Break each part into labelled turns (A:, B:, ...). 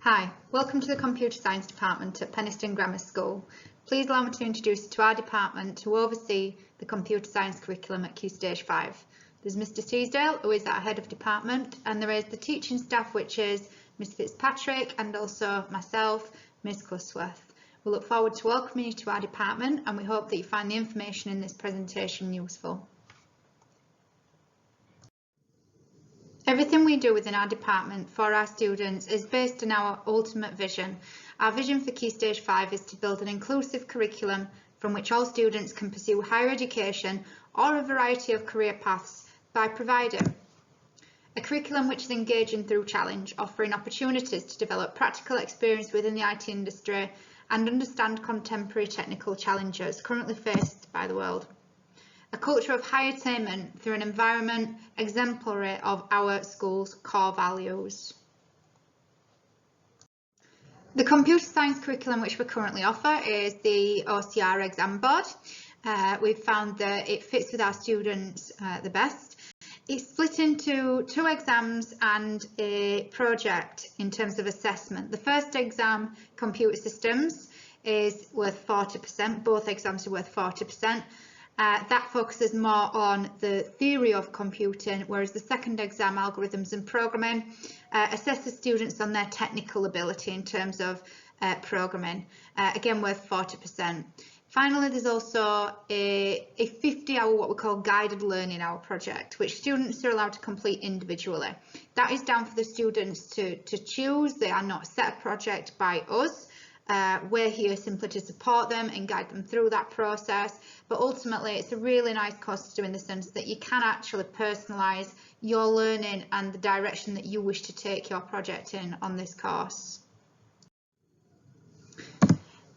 A: Hi, welcome to the Computer Science Department at Penistone Grammar School. Please allow me to introduce you to our department who oversee the Computer Science curriculum at Key Stage 5. There's Mr Teasdale, who is our head of department, and there is the teaching staff, which is Ms Fitzpatrick and also myself, Ms Cusworth. We look forward to welcoming you to our department and we hope that you find the information in this presentation useful. Everything we do within our department for our students is based on our ultimate vision. Our vision for Key Stage 5 is to build an inclusive curriculum from which all students can pursue higher education or a variety of career paths by providing a curriculum which is engaging through challenge, offering opportunities to develop practical experience within the IT industry and understand contemporary technical challenges currently faced by the world. A culture of high attainment through an environment exemplary of our school's core values. The computer science curriculum which we currently offer is the OCR exam board. We've found that it fits with our students the best. It's split into 2 exams and a project in terms of assessment. The first exam, computer systems, is worth 40%. Both exams are worth 40%. That focuses more on the theory of computing, whereas the second exam, algorithms and programming, assesses students on their technical ability in terms of programming, again worth 40%. Finally, there's also a 50-hour what we call guided learning hour project, which students are allowed to complete individually. That is down for the students to choose. They are not set a project by us. We're here simply to support them and guide them through that process, but ultimately it's a really nice course to do in the sense that you can actually personalise your learning and the direction that you wish to take your project in on this course.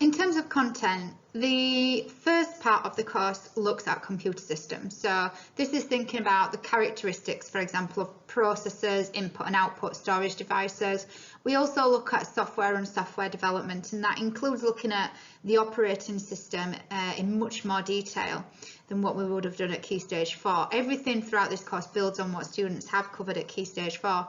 A: In terms of content, the first part of the course looks at computer systems. So this is thinking about the characteristics, for example, of processors, input and output storage devices. We also look at software and software development, and that includes looking at the operating system in much more detail than what we would have done at Key Stage 4. Everything throughout this course builds on what students have covered at Key Stage 4.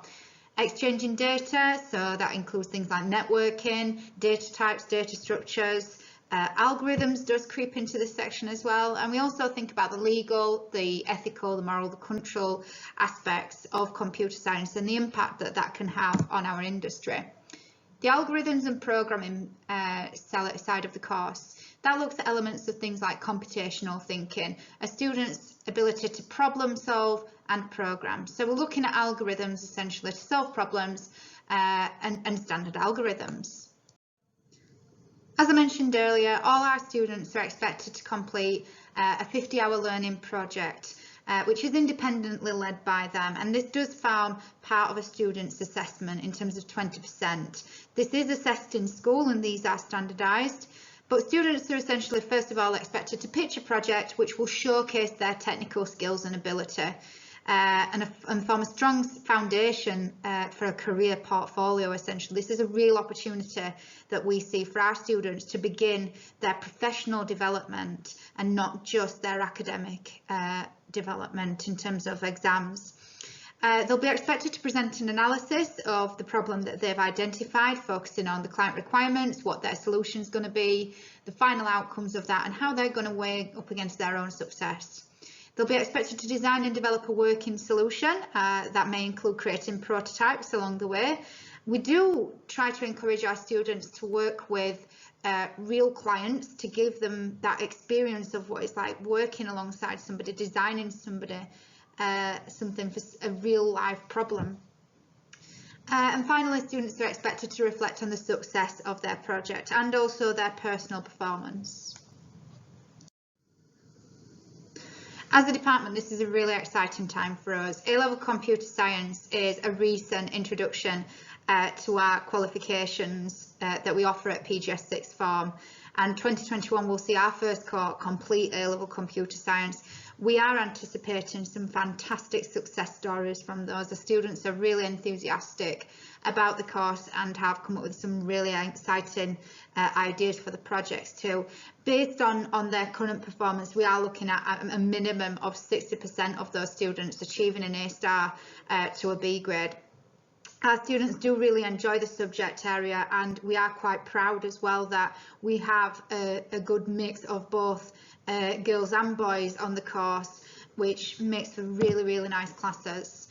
A: Exchanging data, so that includes things like networking, data types, data structures, algorithms does creep into this section as well, and we also think about the legal, the ethical, the moral, the cultural aspects of computer science and the impact that that can have on our industry. The algorithms and programming side of the course, that looks at elements of things like computational thinking, a student's ability to problem solve and program. So we're looking at algorithms essentially to solve problems and standard algorithms. As I mentioned earlier, all our students are expected to complete a 50-hour learning project, which is independently led by them, and this does form part of a student's assessment in terms of 20%. This is assessed in school and these are standardised, but students are essentially first of all expected to pitch a project which will showcase their technical skills and ability and form a strong foundation for a career portfolio essentially. This is a real opportunity that we see for our students to begin their professional development and not just their academic development in terms of exams. They'll be expected to present an analysis of the problem that they've identified, focusing on the client requirements, what their solution is going to be, the final outcomes of that and how they're going to weigh up against their own success. They'll be expected to design and develop a working solution that may include creating prototypes along the way. We do try to encourage our students to work with real clients to give them that experience of what it's like working alongside somebody, designing somebody something for a real life problem. And finally, students are expected to reflect on the success of their project and also their personal performance. As a department, this is a really exciting time for us. A-level computer science is a recent introduction to our qualifications that we offer at PGS sixth form, and 2021 will see our first cohort complete A-level computer science. We are anticipating some fantastic success stories from those. The students are really enthusiastic about the course and have come up with some really exciting ideas for the projects too. Based on their current performance, we are looking at a minimum of 60% of those students achieving an A star to a B grade. Our students do really enjoy the subject area, and we are quite proud as well that we have a good mix of both girls and boys on the course, which makes for really nice classes.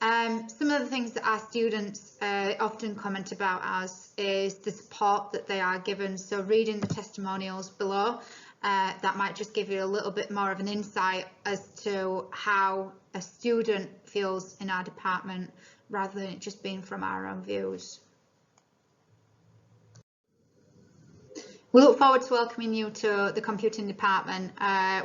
A: Some of the things that our students often comment about us is the support that they are given. So reading the testimonials below, that might just give you a little bit more of an insight as to how a student feels in our department, rather than it just being from our own views. We look forward to welcoming you to the computing department,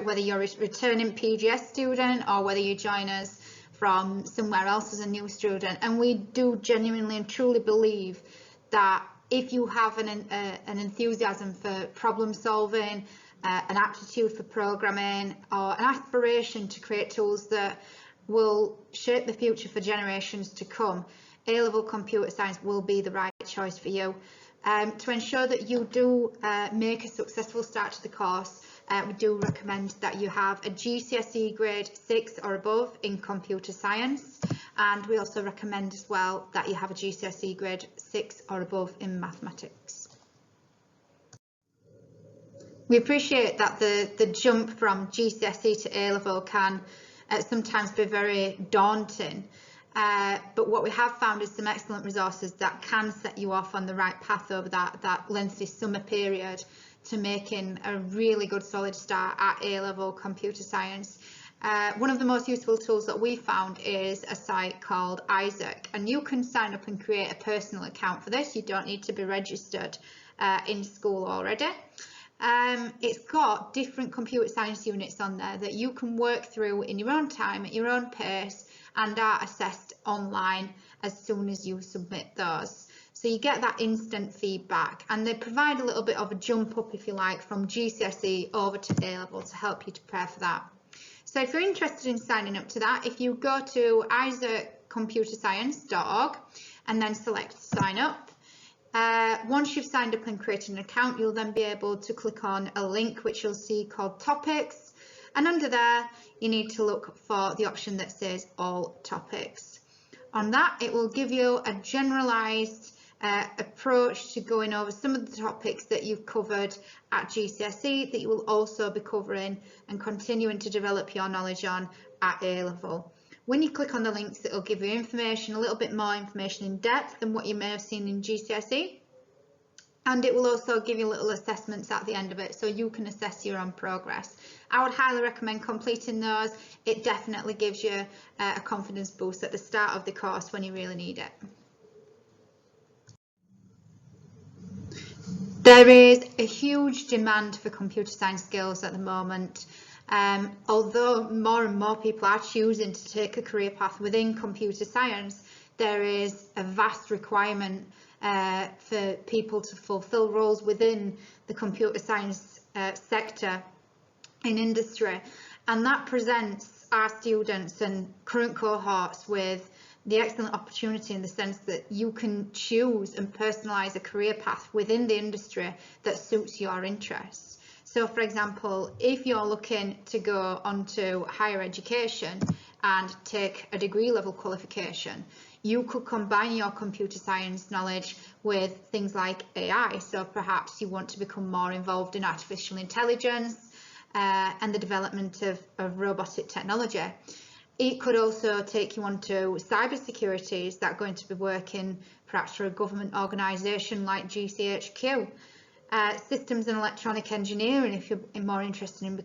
A: whether you're a returning PGS student or whether you join us from somewhere else as a new student. And we do genuinely and truly believe that if you have an enthusiasm for problem solving, an aptitude for programming, or an aspiration to create tools that will shape the future for generations to come, A-level computer science will be the right choice for you. To ensure that you do make a successful start to the course, we do recommend that you have a GCSE grade 6 or above in computer science, and we also recommend as well that you have a GCSE grade 6 or above in mathematics. We appreciate that the jump from GCSE to A-level can sometimes be very daunting, but what we have found is some excellent resources that can set you off on the right path over that lengthy summer period to making a really good solid start at A-level computer science. One of the most useful tools that we found is a site called Isaac, and you can sign up and create a personal account for this. You don't need to be registered in school already. It's got different computer science units on there that you can work through in your own time, at your own pace, and are assessed online as soon as you submit those. So you get that instant feedback, and they provide a little bit of a jump up, if you like, from GCSE over to A-level to help you to prepare for that. So if you're interested in signing up to that, if you go to isaaccomputerscience.org and then select sign up, once you've signed up and created an account, you'll then be able to click on a link which you'll see called topics, and under there you need to look for the option that says all topics. On that, it will give you a generalized approach to going over some of the topics that you've covered at GCSE that you will also be covering and continuing to develop your knowledge on at A-level. When you click on the links, it will give you information, a little bit more information in depth than what you may have seen in GCSE. And it will also give you little assessments at the end of it, so you can assess your own progress. I would highly recommend completing those. It definitely gives you a confidence boost at the start of the course when you really need it. There is a huge demand for computer science skills at the moment. Although more and more people are choosing to take a career path within computer science, there is a vast requirement for people to fulfill roles within the computer science sector in industry, and that presents our students and current cohorts with the excellent opportunity in the sense that you can choose and personalise a career path within the industry that suits your interests. So for example, if you're looking to go on to higher education and take a degree level qualification, you could combine your computer science knowledge with things like AI. So perhaps you want to become more involved in artificial intelligence and the development of robotic technology. It could also take you on to cybersecurity. That going to be working perhaps for a government organisation like GCHQ. Systems and electronic engineering, if you're more interested in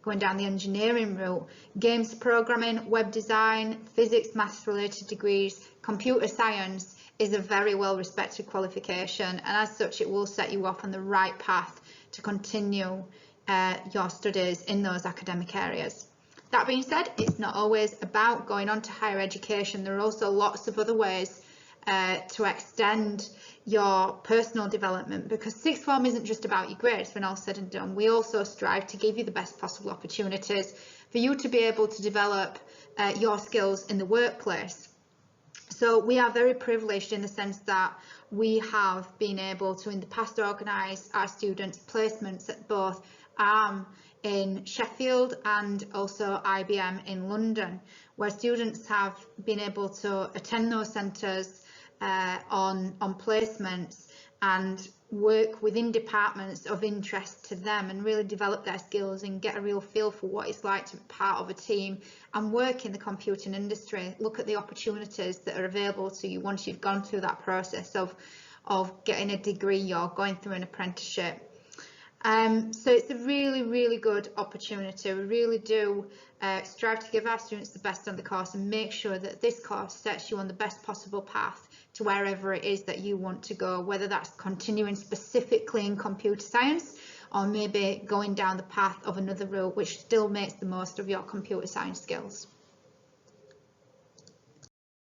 A: going down the engineering route. Games programming, web design, physics, maths related degrees. Computer science is a very well respected qualification, and as such it will set you off on the right path to continue your studies in those academic areas. That being said, it's not always about going on to higher education. There are also lots of other ways to extend your personal development, because sixth form isn't just about your grades when all said and done. We also strive to give you the best possible opportunities for you to be able to develop your skills in the workplace. So we are very privileged in the sense that we have been able to in the past organise our students' placements at both ARM in Sheffield and also IBM in London, where students have been able to attend those centres on placements and work within departments of interest to them and really develop their skills and get a real feel for what it's like to be part of a team and work in the computing industry. Look at the opportunities that are available to you once you've gone through that process of getting a degree or going through an apprenticeship. So it's a really good opportunity. We really do strive to give our students the best on the course and make sure that this course sets you on the best possible path to wherever it is that you want to go, whether that's continuing specifically in computer science or maybe going down the path of another route which still makes the most of your computer science skills.